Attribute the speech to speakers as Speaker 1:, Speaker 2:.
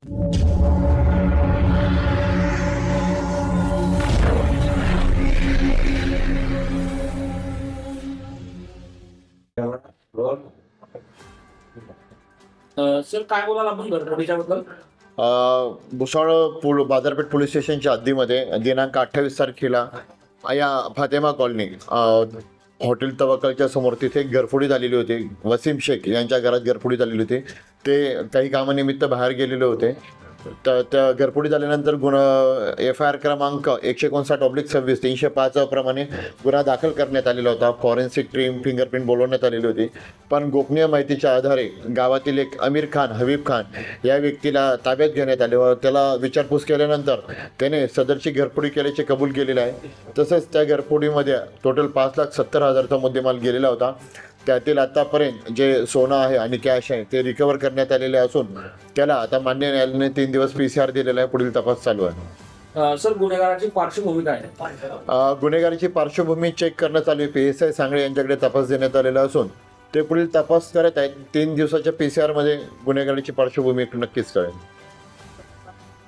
Speaker 1: Sir काय बोलाल आपण घरफोडीच्या बद्दल?
Speaker 2: भुसावळ बाजारपेठ पोलीस स्टेशनच्या हद्दीमध्ये दिनांक 28 तारखेला या फातेमा कॉलनी हॉटेल तवक्कलच्या समोर तिथे एक घरफोडी झालेली होती. वसीम शेख यांच्या घरात घरफोडी झालेली होती. ते काही कामानिमित्त बाहेर गेलेले होते. तर त्या घरफोडी झाल्यानंतर FIR क्रमांक 159/26 305 प्रमाणे गुन्हा दाखल करण्यात आलेला होता. फॉरेन्सिक टीम फिंगरप्रिंट बोलवण्यात आलेली होती. पण गोपनीय माहितीच्या आधारे गावातील एक अमीर खान हबीब खान या व्यक्तीला ताब्यात घेण्यात आले व त्याला विचारपूस केल्यानंतर त्याने सदरची घरफोडी केल्याचे कबूल केलेले आहे. तसेच त्या घरफोडीमध्ये टोटल 5,70,000चा मुद्देमाल गेलेला होता. त्यातील आतापर्यंत जे सोनं आहे आणि कॅश आहे ते रिकवर करण्यात आलेले असून त्याला आता मान्य न्यायालयाने 3 दिवस PCR दिलेला आहे. पुढील तपास चालू आहे.
Speaker 1: सर गुन्हेगाराची पार्श्वभूमी काय आहे?
Speaker 2: गुन्हेगाराची पार्श्वभूमी चेक करण्यात आली. PSI सांगळे यांच्याकडे तपास देण्यात आलेला असून ते पुढील तपास करत आहेत. 3 दिवसाच्या PCR मध्ये गुन्हेगाराची पार्श्वभूमी नक्कीच कळेल.